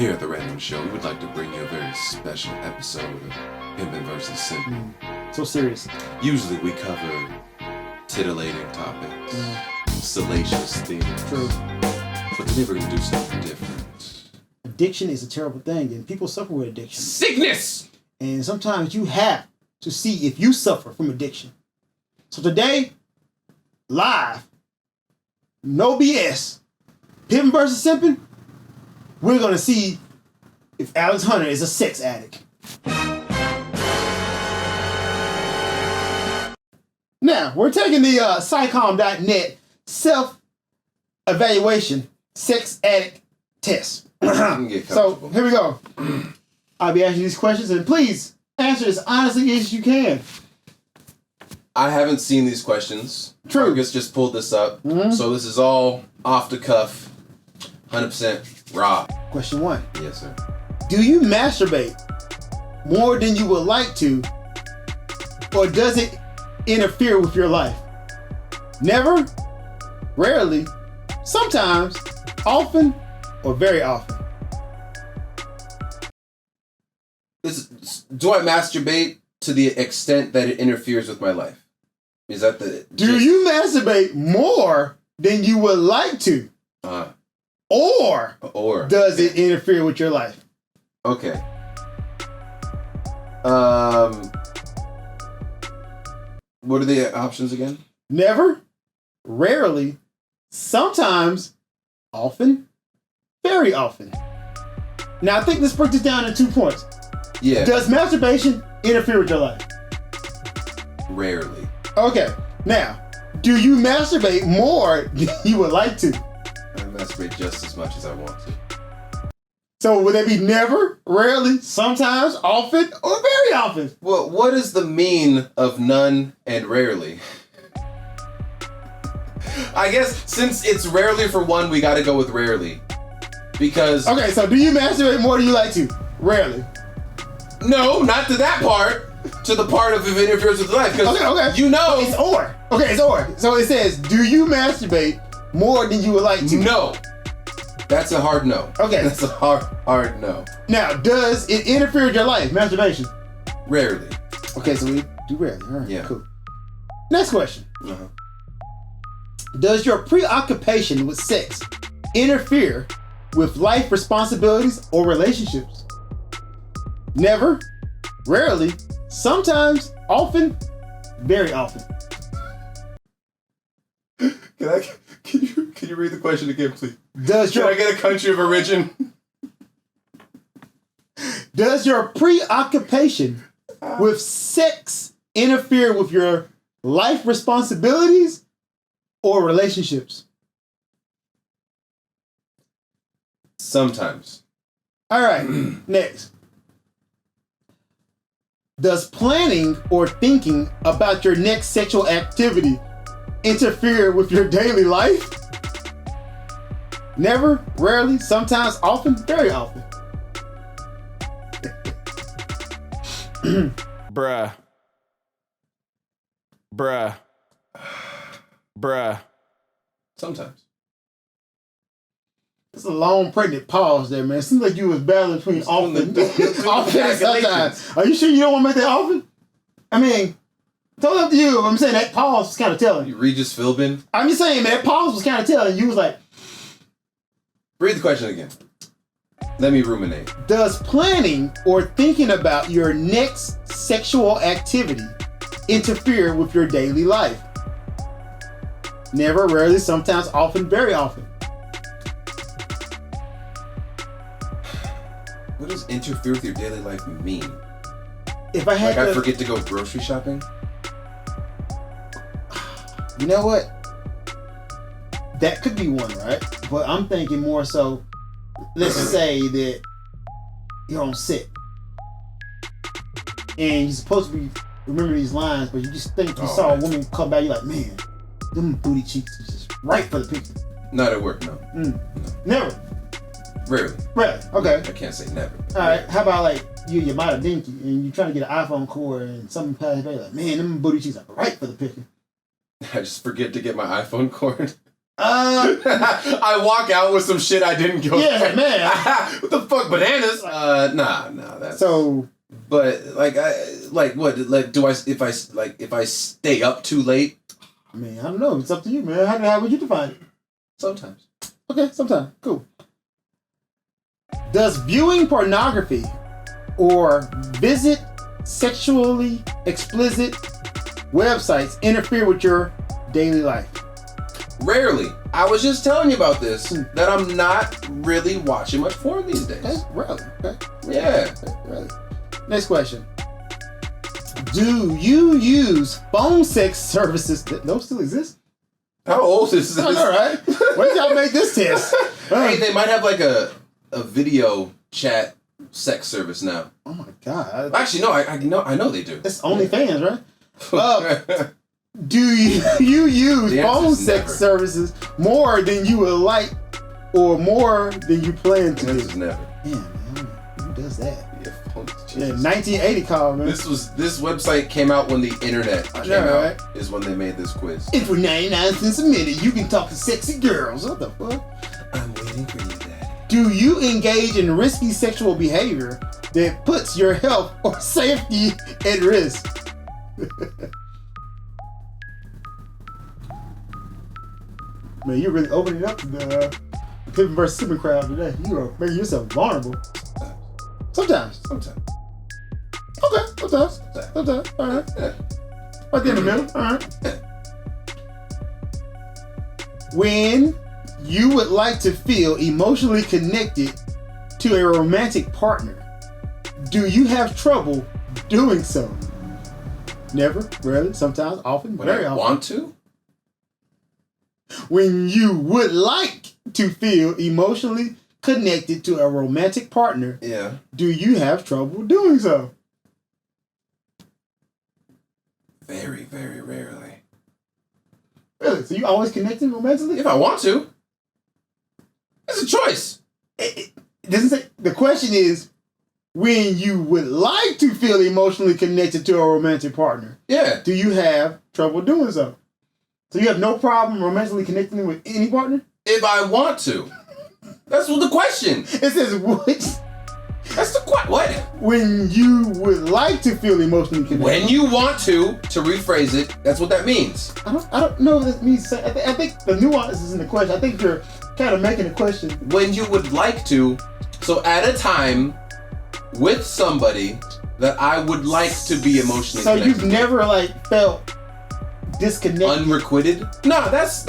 Here at the Random Show, we would like to bring you a very special episode of Pimpin' vs. Simpin'. So serious. Usually we cover titillating topics, salacious themes. True. But today we're going to do something different. Addiction is a terrible thing, and people suffer with addiction. Sickness! And sometimes you have to see if you suffer from addiction. So today, live, no BS, Pimpin' vs. Simpin', we're going to see if Alex Hunter is a sex addict. Now, we're taking the psychom.net self-evaluation sex addict test. So, here we go. I'll be asking these questions, and please answer as honestly as you can. I haven't seen these questions. True. Marcus just pulled this up. So this is all off the cuff, 100% raw. Question 1. Yes, sir. Do you masturbate more than you would like to, or does it interfere with your life? Never, rarely, sometimes, often, or very often. Do I masturbate to the extent that it interferes with my life? Is that the... Do you masturbate more than you would like to? Or does it interfere with your life? Okay. What are the options again? Never, rarely, sometimes, often, very often. Now, I think this breaks it down in 2 points. Yeah. Does masturbation interfere with your life? Rarely. Okay. Now, do you masturbate more than you would like to? I masturbate just as much as I want to. So would that be never, rarely, sometimes, often, or very often? Well, what is the mean of none and rarely? I guess since it's rarely for one, we gotta go with rarely. Because... Okay, so do you masturbate more than you like to? Rarely. No, not to that part. To the part of if it interferes with life. Okay. You know... It's or. Okay, it's or. So it says, do you masturbate more than you would like to? No. That's a hard no. Okay. That's a hard no. Now, does it interfere with your life, masturbation? Rarely. Okay, so we do rarely. All right, yeah. Cool. Next question. Does your preoccupation with sex interfere with life responsibilities or relationships? Never, rarely, sometimes, often, very often. Can you read the question again, please? Can I get a country of origin? Does your preoccupation with sex interfere with your life responsibilities or relationships? Sometimes. All right, next. Does planning or thinking about your next sexual activity interfere with your daily life? Never, rarely, sometimes, often, very often. Bruh. Sometimes. It's a long pregnant pause there, man. It seems like you was battling between often and sometimes. Are you sure you don't want to make that often? I mean, totally up to you. I'm saying that pause was kind of telling. You Regis Philbin? I'm just saying, man, that pause was kind of telling. You was like... Read the question again. Let me ruminate. Does planning or thinking about your next sexual activity interfere with your daily life? Never, rarely, sometimes, often, very often. What does interfere with your daily life mean? If I had I forget to go grocery shopping? You know what? That could be one, right? But I'm thinking more so, let's say that you're on set. And you're supposed to be remember these lines, but you just think you saw a woman come back, you're like, man, them booty cheeks is just right for the picture. Not at work, no. Never. Rarely. Rarely. Okay. I can't say never. All right. How about like you might have dinky and you're trying to get an iPhone cord and something passes by, like, man, them booty cheeks are right for the picture. I just forget to get my iPhone cord. I walk out with some shit I didn't go. Yeah, man. What the fuck, bananas? Nah, that's so. But do I if I stay up too late? I mean, I don't know. It's up to you, man. How would you define it? Sometimes. Okay, sometimes. Cool. Does viewing pornography or visit sexually explicit websites interfere with your daily life? Rarely. I was just telling you about this, that I'm not really watching much porn these days. Okay, rarely. Okay. Yeah. Okay, rarely. Next question. Do you use phone sex services? Those still exist? How old is this? All right. When did y'all make this test? Hey, they might have like a video chat sex service now. Oh my God. Actually, no, I know they do. It's OnlyFans, right? Do you use phone sex services more than you would like or more than you plan to do? This is never. Yeah, man. Who does that? Yeah, 1980 call, man. This website came out when the internet came out. Is when they made this quiz. And for 99 cents a minute, you can talk to sexy girls. What the fuck? I'm waiting for you, Daddy. Do you engage in risky sexual behavior that puts your health or safety at risk? Man, you're really opening up to the Pippin versus Sippin crowd today. You are making yourself vulnerable. Sometimes. Okay, sometimes. All right. Right there in the middle. All right. When you would like to feel emotionally connected to a romantic partner, do you have trouble doing so? Never, rarely, sometimes, often, very often. Want to? When you would like to feel emotionally connected to a romantic partner, yeah, do you have trouble doing so? Very, very rarely. Really? So you always connecting romantically? If I want to. It's a choice. It doesn't say. The question is, when you would like to feel emotionally connected to a romantic partner, yeah, do you have trouble doing so? So you have no problem romantically connecting with any partner? If I want to. That's what the question. It says which. That's the question. What? When you would like to feel emotionally connected. When you want to rephrase it, that's what that means. I don't know what that means. I think the nuance is in the question. I think you're kind of making the question. When you would like to, so at a time with somebody that I would like to be emotionally so connected. So you've never like felt disconnected? Unrequited? No, that's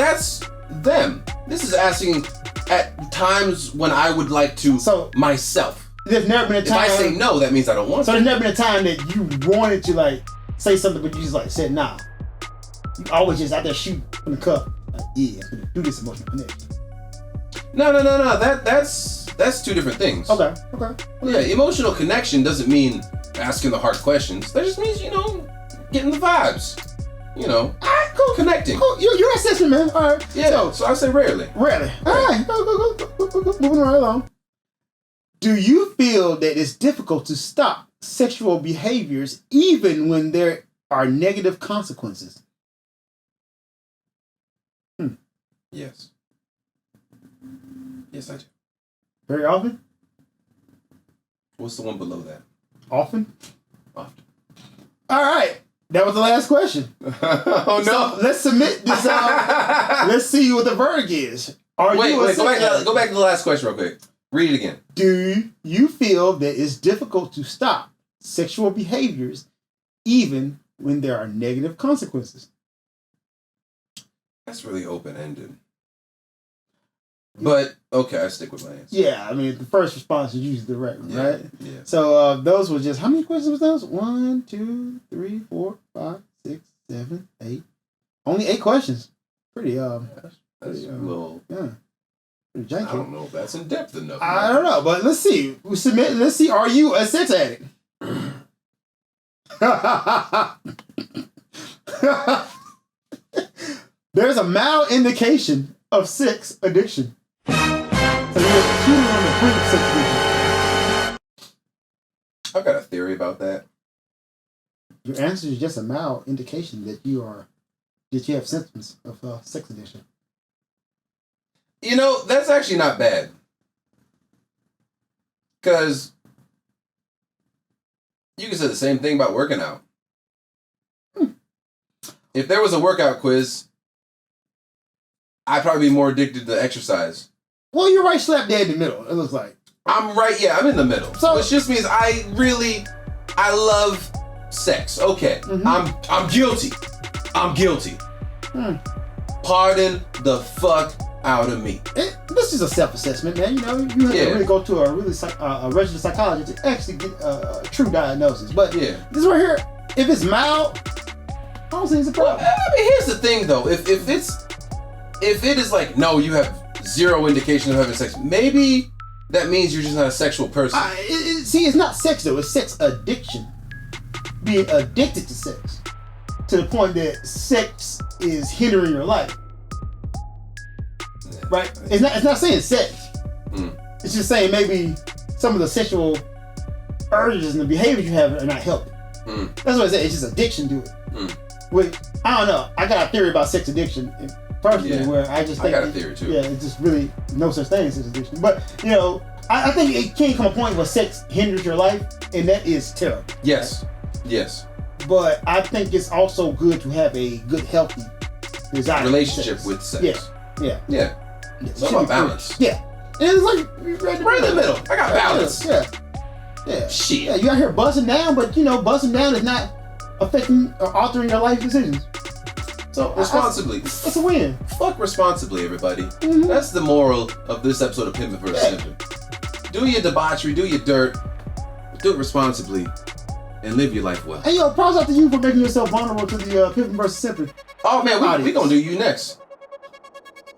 them. This is asking at times when I would like to myself. There's never been a time. If I say no, that means I don't want to. So there's never been a time that you wanted to like say something, but you just like said nah. You always just out there shooting from the cuff. Like, yeah, I'm gonna do this emotional connection. No. That's two different things. Okay. Yeah, emotional connection doesn't mean asking the hard questions. That just means, getting the vibes. All right, cool. Connecting. Cool. Your assessment, man. All right. Yeah. So I say rarely. Rarely. All right. Go. Moving right along. Do you feel that it's difficult to stop sexual behaviors even when there are negative consequences? Yes. Yes, I do. Very often? What's the one below that? Often. All right. That was the last question. Oh, no. So let's submit this. Let's see what the verdict is. Wait, go back to the last question real quick. Read it again. Do you feel that it's difficult to stop sexual behaviors even when there are negative consequences? That's really open-ended. But, okay, I stick with my answer. Yeah, I mean, the first response is usually the right one, right? Yeah. So those were just, how many questions was those? 1, 2, 3, 4, 5, 6, 7, 8. Only 8 questions. Pretty, that's a little... Yeah. Pretty janky. I don't know if that's in-depth enough. I don't know, but let's see. Let's see, are you a sex addict? There's a mild indication of sex addiction. So you're cheating on the brink of sex addiction. I've got a theory about that. Your answer is just a mild indication that you have symptoms of sex addiction. You know, that's actually not bad. Because you can say the same thing about working out. If there was a workout quiz, I'd probably be more addicted to exercise. Well, you're right slap dead in the middle, it looks like. I'm in the middle. So, which just means I love sex. Okay. I'm guilty. I'm guilty. Pardon the fuck out of me. This is a self-assessment, man. You know, you have to really go to a registered psychologist to actually get a true diagnosis. But this right here, if it's mild, I don't think it's a problem. Well, I mean, here's the thing, though. If it is like, no, you have zero indication of having sex, maybe that means you're just not a sexual person. See, it's not sex, though. It's sex addiction. Being addicted to sex. To the point that sex is hindering your life. Right? It's not saying sex. It's just saying maybe some of the sexual urges and the behaviors you have are not helping. That's what I say. It's just addiction to it. I don't know. I got a theory about sex addiction personally, where I just think I got a theory too. Yeah, it's just really no such thing as sex addiction. But you know, I think it can come a point where sex hinders your life, and that is terrible. Yes. Right? Yes. But I think it's also good to have a good, healthy desire relationship with sex. Yeah. It's all about balance. Yeah. And it's like right in the middle. I got balance. Yeah. Shit. Yeah, you out here busting down, but you know, busting down is not affecting or altering your life decisions. So responsibly. It's a win. Fuck responsibly, everybody. That's the moral of this episode of Pimpin' vs. Simpin'. Do your debauchery, do your dirt, do it responsibly, and live your life well. Hey, yo, props out to you for making yourself vulnerable to the Pimpin' vs. Simpin'. Oh man, we gonna do you next.